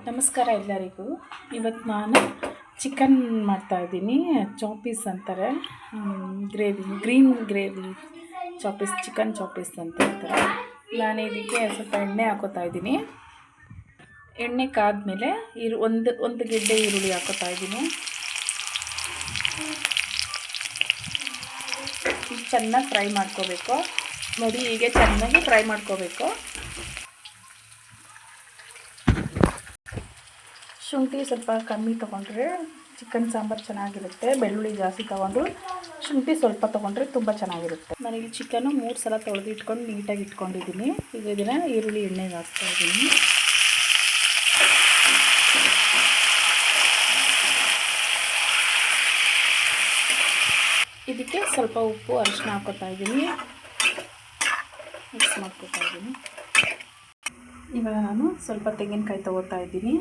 ನಮಸ್ಕಾರ ಎಲ್ಲರಿಗೂ. ಇವತ್ತು ನಾನು ಚಿಕನ್ ಮಾಡ್ತಾಯಿದ್ದೀನಿ. ಚಾಪೀಸ್ ಅಂತಾರೆ, ಗ್ರೀನ್ ಗ್ರೇವಿ ಚಾಪೀಸ್, ಚಿಕನ್ ಚಾಪೀಸ್ ಅಂತ ಹೇಳ್ತಾರೆ. ನಾನು ಇದಕ್ಕೆ ಸ್ವಲ್ಪ ಎಣ್ಣೆ ಹಾಕೋತಾ ಇದ್ದೀನಿ. ಎಣ್ಣೆ ಕಾದ್ಮೇಲೆ ಒಂದು ಗೆಡ್ಡೆ ಈರುಳ್ಳಿ ಹಾಕೋತಾ ಇದ್ದೀನಿ. ಚೆನ್ನಾಗಿ ಫ್ರೈ ಮಾಡ್ಕೋಬೇಕು. ನೋಡಿ, ಹೀಗೆ ಚೆನ್ನಾಗಿ ಫ್ರೈ ಮಾಡ್ಕೋಬೇಕು. ಶುಂಠಿ ಸ್ವಲ್ಪ ಕಮ್ಮಿ ತೊಗೊಂಡ್ರೆ ಚಿಕನ್ ಸಾಂಬಾರು ಚೆನ್ನಾಗಿರುತ್ತೆ. ಬೆಳ್ಳುಳ್ಳಿ ಜಾಸ್ತಿ ತೊಗೊಂಡು ಶುಂಠಿ ಸ್ವಲ್ಪ ತೊಗೊಂಡ್ರೆ ತುಂಬ ಚೆನ್ನಾಗಿರುತ್ತೆ. ನಾನಿಲ್ಲಿ ಚಿಕನ್ನು 3 ಸಲ ತೊಳೆದು ಇಟ್ಕೊಂಡು ನೀಟಾಗಿ ಇಟ್ಕೊಂಡಿದ್ದೀನಿ. ಈಗ ಇದನ್ನು ಈರುಳ್ಳಿ ಎಣ್ಣೆಗೆ ಹಾಕ್ತಾಯಿದ್ದೀನಿ. ಇದಕ್ಕೆ ಸ್ವಲ್ಪ ಉಪ್ಪು, ಅರಿಶಿನ ಹಾಕ್ಕೋತಾ ಇದ್ದೀನಿ. ಮಿಕ್ಸ್ ಮಾಡ್ಕೋತಾ ಇದ್ದೀನಿ. ಇವಾಗ ನಾನು ಸ್ವಲ್ಪ ತೆಂಗಿನಕಾಯಿ ತೊಗೋತಾ ಇದ್ದೀನಿ.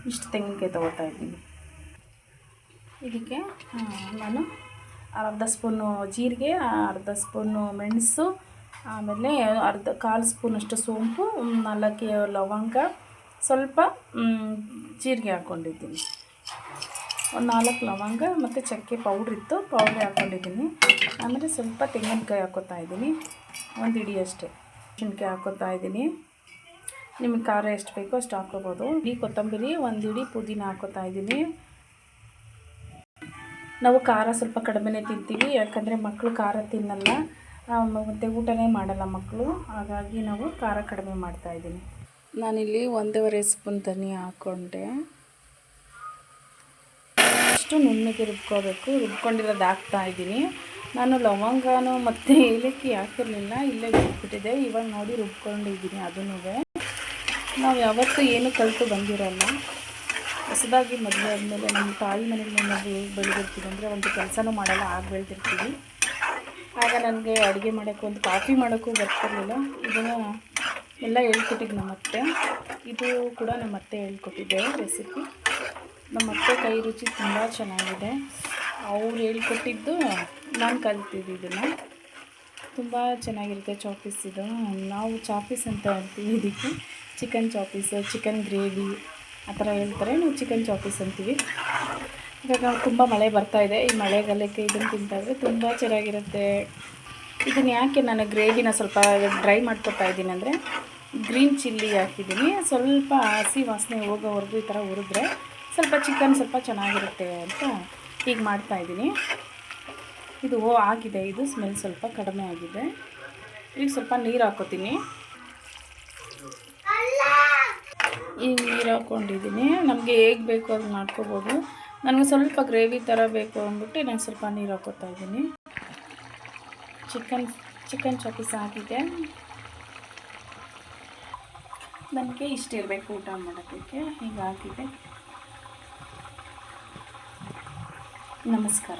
ಇಷ್ಟು ತೆಂಗಿನಕಾಯಿ ತೊಗೋತಾ ಇದ್ದೀನಿ. ಇದಕ್ಕೆ ನಾನು ಅರ್ಧ ಸ್ಪೂನು ಜೀರಿಗೆ, ಅರ್ಧ ಸ್ಪೂನು ಮೆಣಸು, ಆಮೇಲೆ ಕಾಲು ಸ್ಪೂನಷ್ಟು ಸೋಂಪು, 4 ಲವಂಗ, ಸ್ವಲ್ಪ ಜೀರಿಗೆ ಹಾಕ್ಕೊಂಡಿದ್ದೀನಿ. ಒಂದು 4 ಲವಂಗ ಮತ್ತು ಚಕ್ಕೆ ಪೌಡ್ರ್ ಇತ್ತು, ಪೌಡ್ರ್ ಹಾಕ್ಕೊಂಡಿದ್ದೀನಿ. ಆಮೇಲೆ ಸ್ವಲ್ಪ ತೆಂಗಿನಕಾಯಿ ಹಾಕ್ಕೋತಾ ಇದ್ದೀನಿ, 1 ಹಿಡಿ ಅಷ್ಟೇ. ಮೆಣಸಿನ್ಕಾಯಿ ಹಾಕ್ಕೋತಾ ಇದ್ದೀನಿ. ನಿಮಗೆ ಖಾರ ಎಷ್ಟು ಬೇಕೋ ಅಷ್ಟು ಹಾಕ್ಕೋಬೋದು. ಇಡೀ ಕೊತ್ತಂಬರಿ, 1 ಹಿಡಿ ಪುದೀನ ಹಾಕ್ಕೋತಾ ಇದ್ದೀನಿ. ನಾವು ಖಾರ ಸ್ವಲ್ಪ ಕಡಿಮೆನೇ ತಿಂತೀವಿ, ಯಾಕಂದರೆ ಮಕ್ಕಳು ಖಾರ ತಿನ್ನಲ್ಲ, ಮತ್ತು ಊಟನೇ ಮಾಡಲ್ಲ ಮಕ್ಕಳು. ಹಾಗಾಗಿ ನಾವು ಖಾರ ಕಡಿಮೆ ಮಾಡ್ತಾಯಿದ್ದೀನಿ. ನಾನಿಲ್ಲಿ 1.5 ಸ್ಪೂನ್ ಧನಿಯಾ ಹಾಕ್ಕೊಂಡೆ. ಅಷ್ಟು ನುಣ್ಣಗೆ ರುಬ್ಕೋಬೇಕು. ರುಬ್ಕೊಂಡಿರೋದು ಹಾಕ್ತಾಯಿದ್ದೀನಿ. ನಾನು ಲವಂಗನೂ ಮತ್ತು ಏಲಕ್ಕಿ ಹಾಕಿರಲಿಲ್ಲ, ಇಲ್ಲೇ ಬಿಟ್ಬಿಟ್ಟಿದೆ. ಇವಾಗ ನೋಡಿ ರುಬ್ಕೊಂಡಿದ್ದೀನಿ. ಅದನ್ನೂ ನಾವು ಯಾವತ್ತೂ ಏನು ಕಲಿತು ಬಂದಿರೋಲ್ಲ. ಹೊಸದಾಗಿ ಮದುವೆ ಆದಮೇಲೆ ನಮ್ಮ ತಾಯಿ ಮನೆಯಲ್ಲಿ ನಾವು ಹೇಗೆ ಬೆಳೆದಿರ್ತೀವಿ ಅಂದರೆ ಒಂದು ಕೆಲಸನೂ ಮಾಡಲ್ಲ, ಆಗ ಬೆಳೆದಿರ್ತೀವಿ. ಆಗ ನನಗೆ ಅಡುಗೆ ಮಾಡೋಕ್ಕೂ, ಒಂದು ಕಾಫಿ ಮಾಡೋಕ್ಕೂ ಬರ್ತಿರಲಿಲ್ಲ. ಇದನ್ನು ಎಲ್ಲ ಹೇಳ್ಕೊಟ್ಟಿದ್ದು ನಮ್ಮತ್ತೆ. ಇದು ಕೂಡ ನಮ್ಮತ್ತೆ ಹೇಳ್ಕೊಟ್ಟಿದ್ದೆ ರೆಸಿಪಿ. ನಮ್ಮತ್ತೆ ಕೈ ರುಚಿ ತುಂಬ ಚೆನ್ನಾಗಿದೆ. ಅವ್ರು ಹೇಳ್ಕೊಟ್ಟಿದ್ದು ನಾನು ಕಲಿತಿದ್ದು. ಇದನ್ನು ತುಂಬ ಚೆನ್ನಾಗಿರುತ್ತೆ ಚಾಪೀಸ್. ಇದು ನಾವು ಚಾಪೀಸ್ ಅಂತ ಹೇಳ್ತೀವಿ ಇದಕ್ಕೆ. ಚಿಕನ್ ಚಾಪೀಸು, ಚಿಕನ್ ಗ್ರೇವಿ ಆ ಥರ ಹೇಳ್ತಾರೆ. ನಾವು ಚಿಕನ್ ಚಾಪೀಸ್ ಅಂತೀವಿ. ಇವಾಗ ತುಂಬ ಮಳೆ ಬರ್ತಾಯಿದೆ. ಈ ಮಳೆಗಾಲಕ್ಕೆ ಇದನ್ನು ತಿಂತಾಯಿದ್ರೆ ತುಂಬ ಚೆನ್ನಾಗಿರುತ್ತೆ. ಇದನ್ನು ಯಾಕೆ ನಾನು ಗ್ರೇವಿನ ಸ್ವಲ್ಪ ಡ್ರೈ ಮಾಡ್ಕೊತಾ ಇದ್ದೀನಿ ಅಂದರೆ, ಗ್ರೀನ್ ಚಿಲ್ಲಿ ಹಾಕಿದ್ದೀನಿ. ಸ್ವಲ್ಪ ಹಸಿ ವಾಸನೆ ಹೋಗೋವರೆಗೂ ಈ ಥರ ಹುರಿದ್ರೆ ಸ್ವಲ್ಪ ಚಿಕನ್ ಸ್ವಲ್ಪ ಚೆನ್ನಾಗಿರುತ್ತೆ ಅಂತ ಹೀಗೆ ಮಾಡ್ತಾಯಿದ್ದೀನಿ. ಇದು ಆಗಿದೆ, ಇದು ಸ್ಮೆಲ್ ಸ್ವಲ್ಪ ಕಡಿಮೆ ಆಗಿದೆ. ಈಗ ಸ್ವಲ್ಪ ನೀರು ಹಾಕ್ಕೋತೀನಿ. ಈಗ ನೀರು ಹಾಕ್ಕೊಂಡಿದ್ದೀನಿ. ನಮಗೆ ಹೇಗೆ ಬೇಕು ಅದು ಮಾಡ್ಕೋಬೋದು. ನನಗೆ ಸ್ವಲ್ಪ ಗ್ರೇವಿ ಥರ ಬೇಕು ಅಂದ್ಬಿಟ್ಟು ನಾನು ಸ್ವಲ್ಪ ನೀರು ಹಾಕ್ಕೋತಾ ಇದ್ದೀನಿ. ಚಿಕನ್ ಚಾಪೀಸ್ ಆಗಿದೆ. ನನಗೆ ಇಷ್ಟ ಇರಬೇಕು ಊಟ ಮಾಡೋದಕ್ಕೆ. ಹೀಗಾಗಿದೆ. ನಮಸ್ಕಾರ.